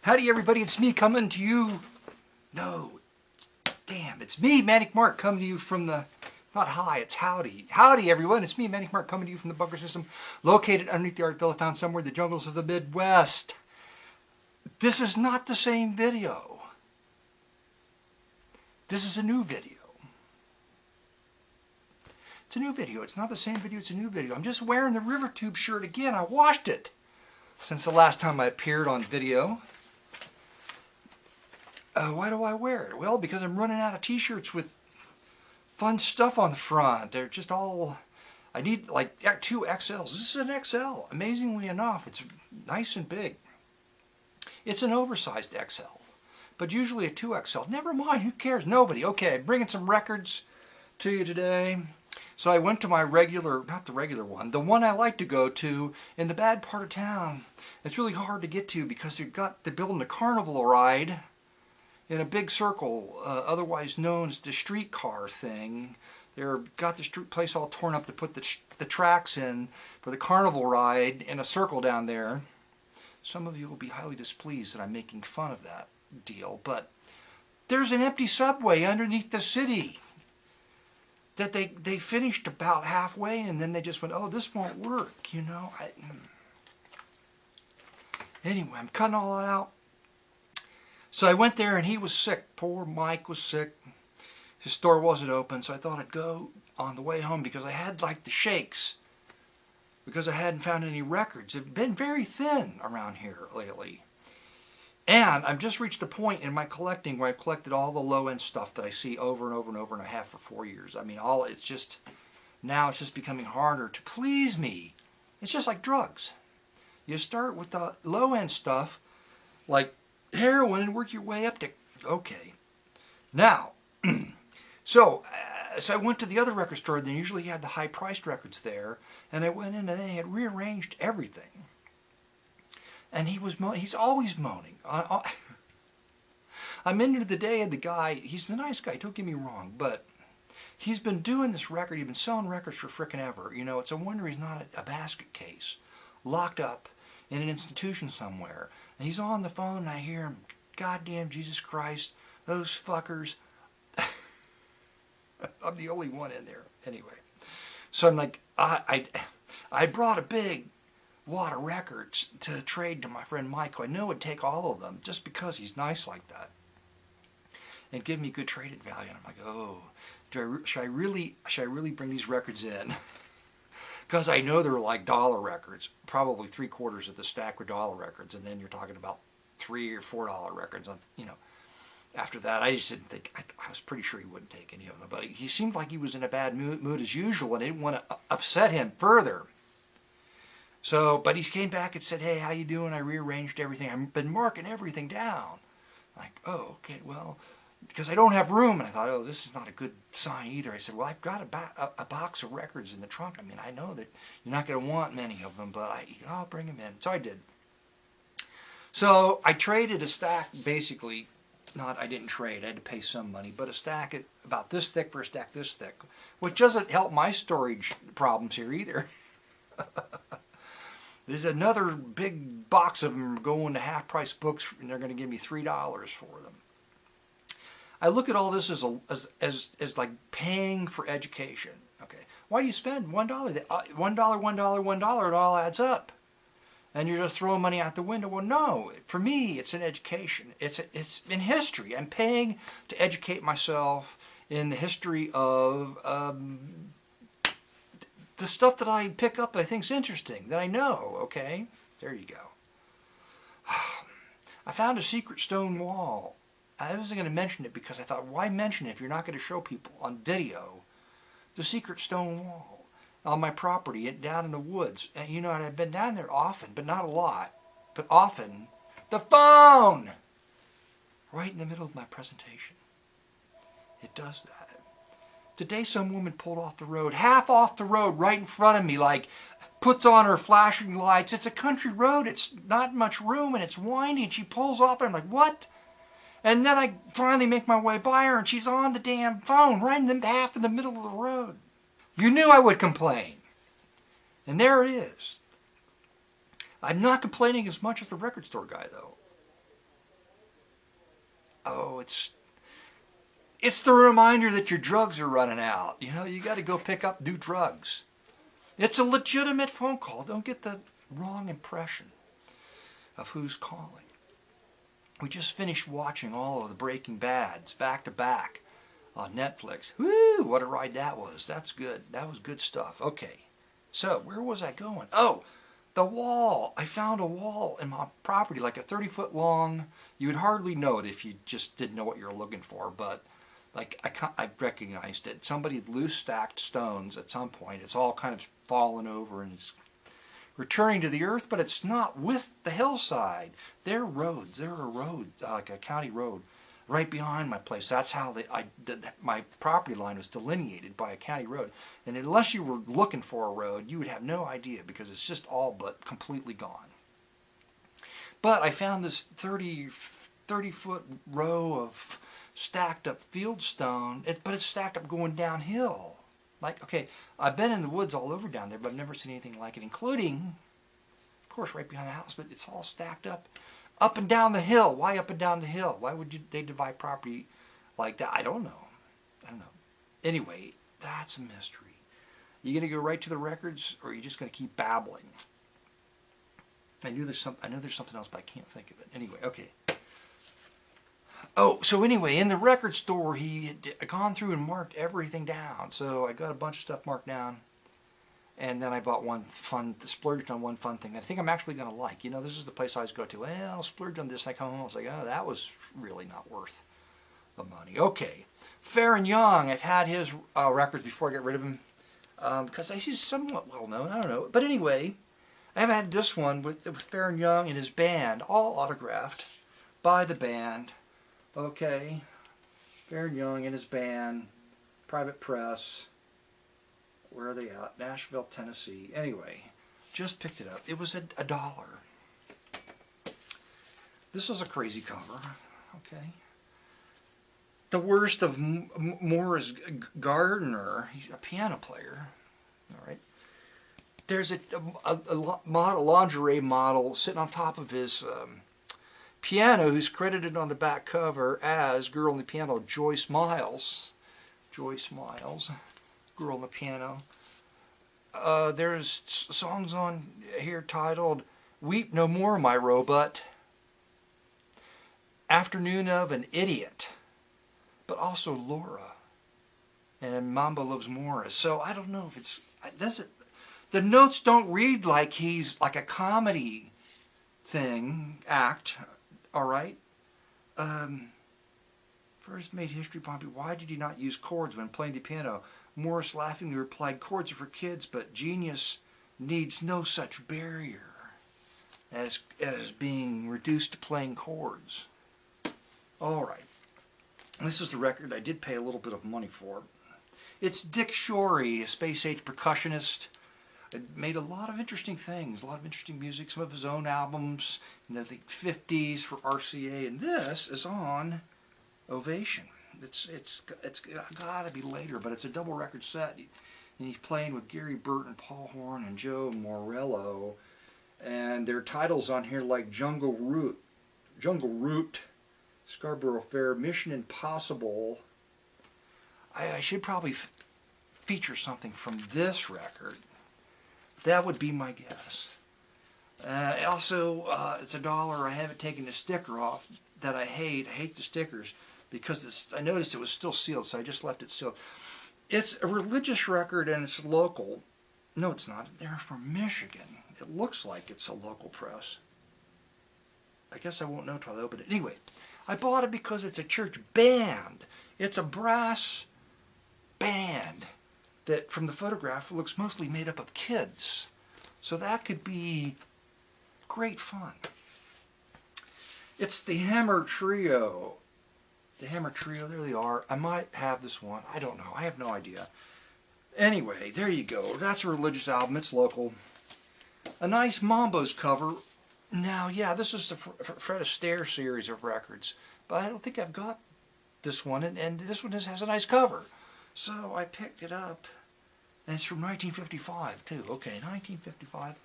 Howdy everybody, it's me coming to you. No, damn, it's me, Manic Mark, coming to you from the, not hi, it's howdy. Howdy everyone, it's me, Manic Mark, coming to you from the bunker system, located underneath the art villa found somewhere in the jungles of the Midwest. This is not the same video. This is a new video. It's a new video. It's not the same video, it's a new video. I'm just wearing the River Tube shirt again. I washed it since the last time I appeared on video. Why do I wear it? Well, because I'm running out of t-shirts with fun stuff on the front. They're just all, I need like 2 XLs. This is an XL. Amazingly enough, it's nice and big. It's an oversized XL, but usually a 2XL. Never mind, who cares? Nobody. Okay, I'm bringing some records to you today. So I went to my regular, not the regular one, the one I like to go to in the bad part of town. It's really hard to get to because they're building a carnival ride in a big circle, otherwise known as the streetcar thing. They've got the street place all torn up to put the tracks in for the carnival ride in a circle down there. Some of you will be highly displeased that I'm making fun of that deal, but there's an empty subway underneath the city that they finished about halfway, and then they just went, oh, this won't work, you know. Anyway, I'm cutting all that out. So I went there and he was sick. Poor Mike was sick. His store wasn't open, so I thought I'd go on the way home because I had like the shakes. Because I hadn't found any records. They've been very thin around here lately. And I've just reached the point in my collecting where I've collected all the low-end stuff that I see over and over and over, and I have for 4 years. I mean, it's just, now it's just becoming harder to please me. It's just like drugs. You start with the low-end stuff, like heroin, and work your way up to, okay. Now, so I went to the other record store. They usually had the high-priced records there, and I went in and they had rearranged everything. And he's always moaning. I'm into the day of the guy. He's a nice guy, don't get me wrong, but he's been doing this record. He's been selling records for frickin' ever. You know, it's a wonder he's not a basket case, locked up in an institution somewhere. And he's on the phone, and I hear him, goddamn Jesus Christ, those fuckers. I'm the only one in there. Anyway. So I'm like, I brought a big wad of records to trade to my friend Mike, who I know would take all of them just because he's nice like that and give me good traded value. And I'm like, oh, should I really bring these records in? Because I know they're like dollar records. Probably 3/4 of the stack were dollar records, and then you're talking about $3 or $4 records on, you know. After that, I just didn't think, I was pretty sure he wouldn't take any of them, but he seemed like he was in a bad mood as usual, and I didn't want to upset him further. So, but he came back and said, hey, how you doing? I rearranged everything. I've been marking everything down. Like, oh, okay, well, because I don't have room. And I thought, oh, this is not a good sign either. I said, well, I've got a box of records in the trunk. I mean, I know that you're not going to want many of them, but I'll bring them in. So I did. So I traded a stack, basically. I didn't trade. I had to pay some money, but a stack about this thick for a stack this thick, which doesn't help my storage problems here either. There's another big box of them going to half-price books, and they're going to give me $3 for them. I look at all this as like paying for education. Okay, why do you spend $1? $1, $1, it all adds up, and you're just throwing money out the window. Well, no, for me, it's an education. It's in history. I'm paying to educate myself in the history of the stuff that I pick up that I think is interesting, that I know, okay? There you go. I found a secret stone wall. I wasn't going to mention it because I thought, why mention it if you're not going to show people on video the secret stone wall on my property down in the woods? And you know, and I've been down there often, but not a lot, but often. The phone! Right in the middle of my presentation. It does that. Today some woman pulled off the road, half off the road, right in front of me, like puts on her flashing lights. It's a country road, it's not much room, and it's windy, and she pulls off, and I'm like, what? And then I finally make my way by her, and she's on the damn phone, right in the half in the middle of the road. You knew I would complain. And there it is. I'm not complaining as much as the record store guy, though. oh, it's the reminder that your drugs are running out. You know, you got to go pick up new drugs. It's a legitimate phone call. Don't get the wrong impression of who's calling. We just finished watching all of the Breaking Bads back to back on Netflix. Woo, what a ride that was. That's good. That was good stuff. Okay, so where was I going? Oh, the wall. I found a wall in my property, like a 30-foot long. You would hardly know it if you just didn't know what you were looking for, but like I recognized it. Somebody had loose stacked stones at some point. It's all kind of fallen over and it's returning to the earth, but it's not with the hillside. There are roads. There are roads, like a county road, right behind my place. That's how my property line was delineated by a county road. And unless you were looking for a road, you would have no idea because it's just all but completely gone. But I found this 30-foot row of stacked up fieldstone, but it's stacked up going downhill. Like, okay, I've been in the woods all over down there, but I've never seen anything like it, including, of course, right behind the house, but it's all stacked up and down the hill. Why up and down the hill? Why would they divide property like that? I don't know. Anyway, that's a mystery. You going to go right to the records, or are you just going to keep babbling? I know there's something else, but I can't think of it. Anyway, okay. Oh, so anyway, in the record store, he had gone through and marked everything down. So I got a bunch of stuff marked down. And then I bought splurged on one fun thing that I think I'm actually going to like. You know, this is the place I always go to. Well, I'll splurge on this. And I come home, I was like, oh, that was really not worth the money. Okay. Faron Young, I've had his records before I get rid of him. Because he's somewhat well known. I don't know. But anyway, I've had this one with Faron Young and his band, all autographed by the band. Okay, Faron Young and his band, Private Press, where are they at? Nashville, Tennessee. Anyway, just picked it up. It was $1. This is a crazy cover, okay. The worst of Morris Gardner, he's a piano player, all right. There's a lingerie model sitting on top of his piano who's credited on the back cover as Girl on the Piano, Joyce Miles. Joyce Miles, Girl on the Piano. There's songs on here titled Weep No More, My Robot, Afternoon of an Idiot, but also Laura, and Mamba Loves Morris. So I don't know if it's, the notes don't read like he's like a comedy act. All right. First made history, Pompey. Why did he not use chords when playing the piano? Morris laughingly replied, chords are for kids, but genius needs no such barrier as being reduced to playing chords. All right. This is the record I did pay a little bit of money for. It's Dick Shorey, a space-age percussionist. Made a lot of interesting things, a lot of interesting music, some of his own albums in the 50s for RCA, and this is on Ovation. It's got to be later, but it's a double record set, and he's playing with Gary Burton, Paul Horn, and Joe Morello, and there are titles on here like Jungle Route, Scarborough Fair, Mission Impossible. I should probably feature something from this record. That would be my guess. Also, it's $1. I haven't taken the sticker off that I hate. I hate the stickers because I noticed it was still sealed, so I just left it sealed. It's a religious record and it's local. No, it's not. They're from Michigan. It looks like it's a local press. I guess I won't know until I open it. Anyway, I bought it because it's a church band. It's a brass band that from the photograph looks mostly made up of kids. So that could be great fun. It's the Hammer Trio. The Hammer Trio, there they are. I might have this one. I don't know. I have no idea. Anyway, there you go. That's a religious album. It's local. A nice Mambo's cover. Now, yeah, this is the Fred Astaire series of records. But I don't think I've got this one. And this one has a nice cover. So I picked it up, and it's from 1955 too. Okay, 1955,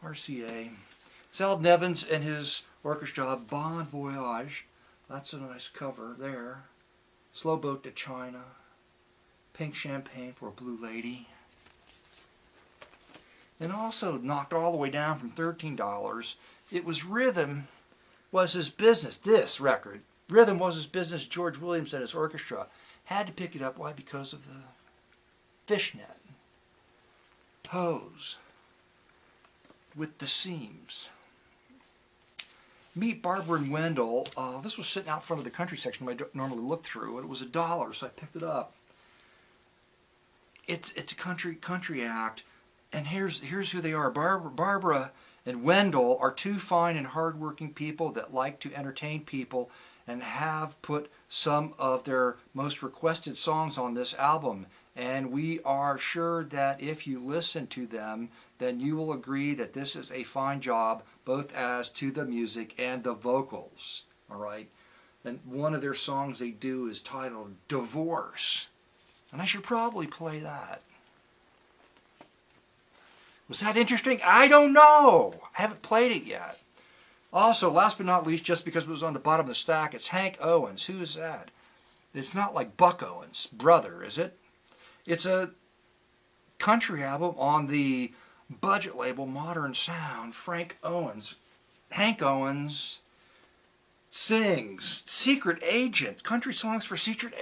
RCA. It's Al Nevins and his orchestra, Bon Voyage, That's a nice cover there. Slow Boat to China. Pink Champagne for a Blue Lady. And also knocked all the way down from $13. It was Rhythm Was His Business. This record, Rhythm Was His Business. George Williams and his orchestra had to pick it up. Why? Because of the fishnet hose with the seams. Meet Barbara and Wendell. This was sitting out front of the country section I don't normally look through. It was $1, so I picked it up. It's a country act, and here's who they are. Barbara and Wendell are two fine and hardworking people that like to entertain people and have put some of their most requested songs on this album. And we are sure that if you listen to them, then you will agree that this is a fine job, both as to the music and the vocals. All right? And one of their songs they do is titled Divorce. And I should probably play that. Was that interesting? I don't know. I haven't played it yet. Also, last but not least, just because it was on the bottom of the stack, it's Hank Owens. Who is that? It's not like Buck Owens' brother, is it? It's a country album on the budget label Modern Sound. Hank Owens sings Secret Agent. Country songs for secret